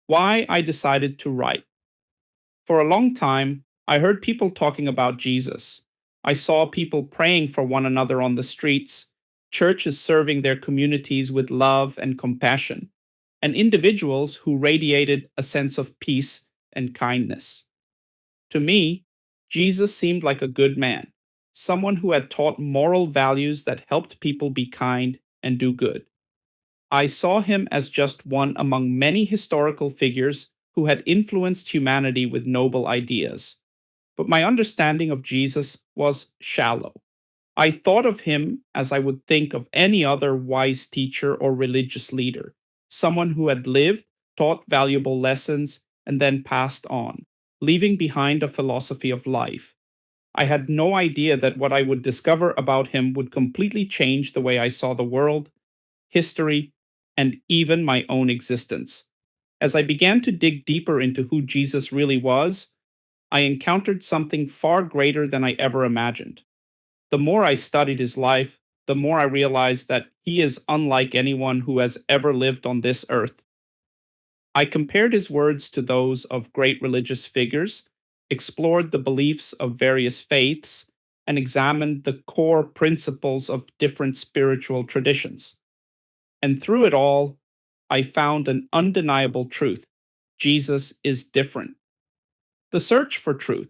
Why I decided to write. For a long time, I heard people talking about Jesus. I saw people praying for one another on the streets, churches serving their communities with love and compassion, and individuals who radiated a sense of peace and kindness. To me, Jesus seemed like a good man, someone who had taught moral values that helped people be kind and do good. I saw him as just one among many historical figures who had influenced humanity with noble ideas. But my understanding of Jesus was shallow. I thought of him as I would think of any other wise teacher or religious leader, someone who had lived, taught valuable lessons, and then passed on, leaving behind a philosophy of life. I had no idea that what I would discover about him would completely change the way I saw the world, history, and even my own existence. As I began to dig deeper into who Jesus really was, I encountered something far greater than I ever imagined. The more I studied his life, the more I realized that he is unlike anyone who has ever lived on this earth. I compared his words to those of great religious figures, explored the beliefs of various faiths, and examined the core principles of different spiritual traditions. And through it all, I found an undeniable truth: Jesus is different. The search for truth.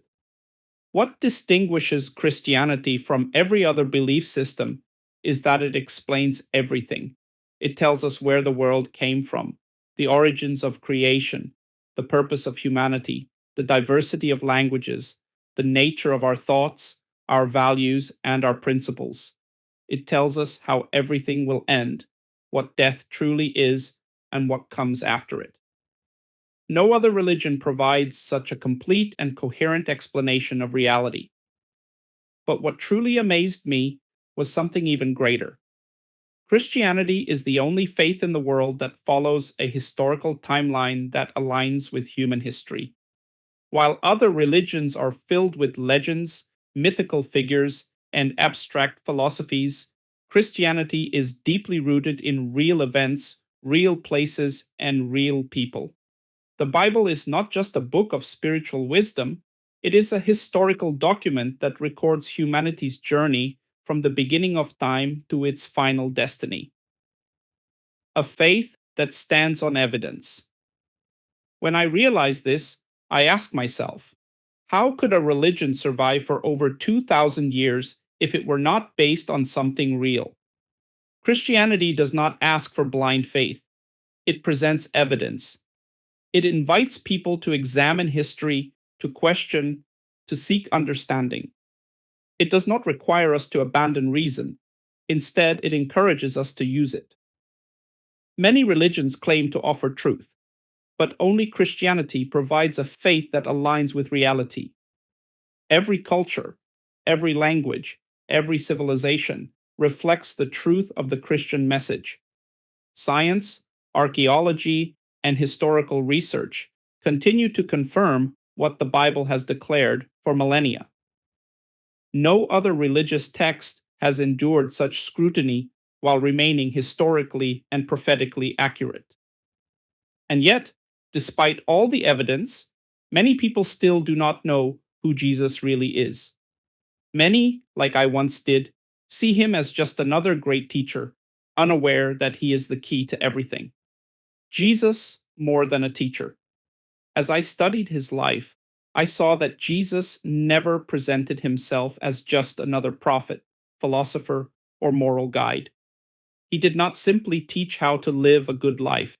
What distinguishes Christianity from every other belief system is that it explains everything. It tells us where the world came from, the origins of creation, the purpose of humanity, the diversity of languages, the nature of our thoughts, our values, and our principles. It tells us how everything will end, what death truly is, and what comes after it. No other religion provides such a complete and coherent explanation of reality. But what truly amazed me was something even greater. Christianity is the only faith in the world that follows a historical timeline that aligns with human history. While other religions are filled with legends, mythical figures, and abstract philosophies, Christianity is deeply rooted in real events, real places, and real people. The Bible is not just a book of spiritual wisdom, it is a historical document that records humanity's journey from the beginning of time to its final destiny. A faith that stands on evidence. When I realized this, I asked myself, how could a religion survive for over 2,000 years if it were not based on something real? Christianity does not ask for blind faith, it presents evidence. It invites people to examine history, to question, to seek understanding. It does not require us to abandon reason. Instead, it encourages us to use it. Many religions claim to offer truth, but only Christianity provides a faith that aligns with reality. Every culture, every language, every civilization reflects the truth of the Christian message. Science, archaeology, and historical research continue to confirm what the Bible has declared for millennia. No other religious text has endured such scrutiny while remaining historically and prophetically accurate. And yet, despite all the evidence, many people still do not know who Jesus really is. Many, like I once did, see him as just another great teacher, unaware that he is the key to everything. Jesus more than a teacher. As I studied his life, I saw that Jesus never presented himself as just another prophet, philosopher, or moral guide. He did not simply teach how to live a good life.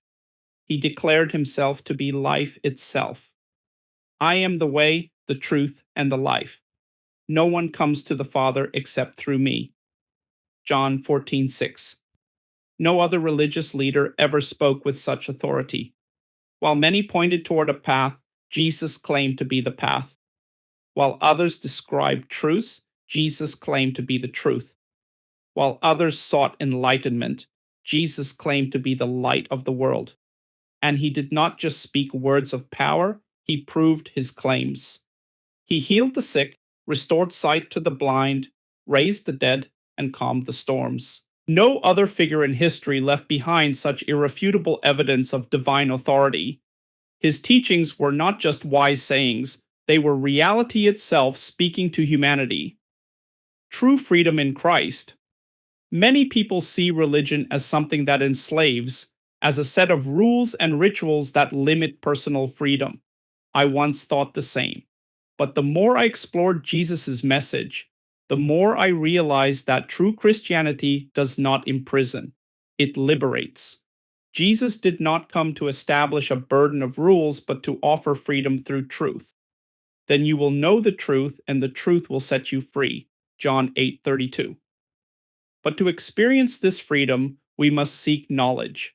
He declared himself to be life itself. I am the way, the truth, and the life. No one comes to the Father except through me. John 14:6. No other religious leader ever spoke with such authority. While many pointed toward a path, Jesus claimed to be the path. While others described truths, Jesus claimed to be the truth. While others sought enlightenment, Jesus claimed to be the light of the world. And he did not just speak words of power, he proved his claims. He healed the sick, restored sight to the blind, raised the dead, and calmed the storms. No other figure in history left behind such irrefutable evidence of divine authority. His teachings were not just wise sayings, they were reality itself speaking to humanity. True freedom in Christ. Many people see religion as something that enslaves, as a set of rules and rituals that limit personal freedom. I once thought the same. But the more I explored Jesus' message, the more I realized that true Christianity does not imprison, it liberates. Jesus did not come to establish a burden of rules, but to offer freedom through truth. Then you will know the truth, and the truth will set you free. John 8:32. But to experience this freedom, we must seek knowledge.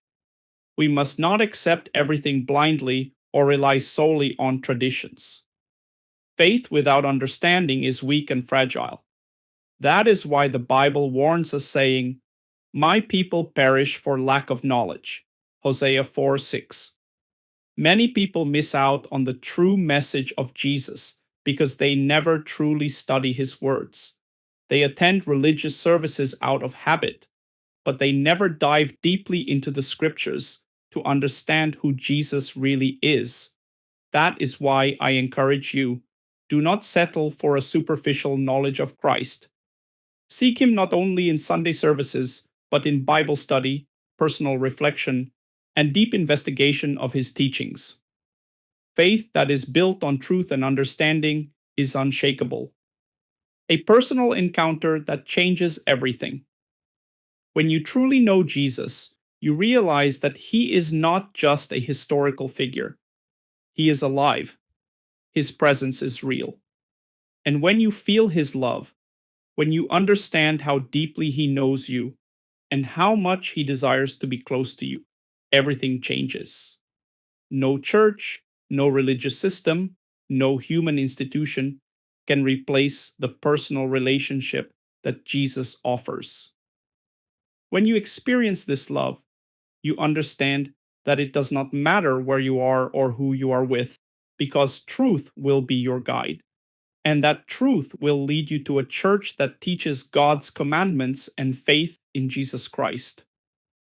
We must not accept everything blindly or rely solely on traditions. Faith without understanding is weak and fragile. That is why the Bible warns us, saying, "My people perish for lack of knowledge." Hosea 4:6. Many people miss out on the true message of Jesus because they never truly study his words. They attend religious services out of habit, but they never dive deeply into the scriptures to understand who Jesus really is. That is why I encourage you, do not settle for a superficial knowledge of Christ. Seek him not only in Sunday services, but in Bible study, personal reflection, and deep investigation of his teachings. Faith that is built on truth and understanding is unshakable. A personal encounter that changes everything. When you truly know Jesus, you realize that he is not just a historical figure. He is alive. His presence is real. And when you feel his love, when you understand how deeply he knows you and how much he desires to be close to you, everything changes. No church, no religious system, no human institution can replace the personal relationship that Jesus offers. When you experience this love, you understand that it does not matter where you are or who you are with, because truth will be your guide. And that truth will lead you to a church that teaches God's commandments and faith in Jesus Christ.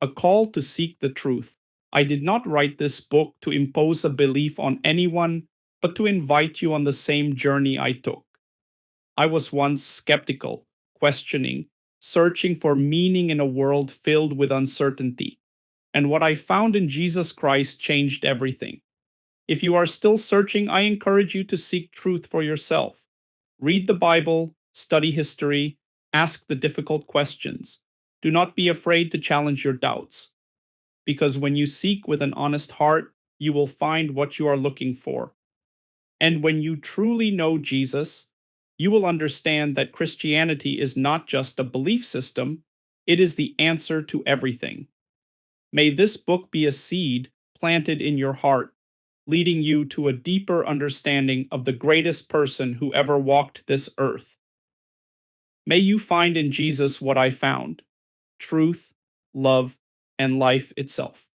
A call to seek the truth. I did not write this book to impose a belief on anyone, but to invite you on the same journey I took. I was once skeptical, questioning, searching for meaning in a world filled with uncertainty. And what I found in Jesus Christ changed everything. If you are still searching, I encourage you to seek truth for yourself. Read the Bible, study history, ask the difficult questions. Do not be afraid to challenge your doubts. Because when you seek with an honest heart, you will find what you are looking for. And when you truly know Jesus, you will understand that Christianity is not just a belief system, it is the answer to everything. May this book be a seed planted in your heart, leading you to a deeper understanding of the greatest person who ever walked this earth. May you find in Jesus what I found: truth, love, and life itself.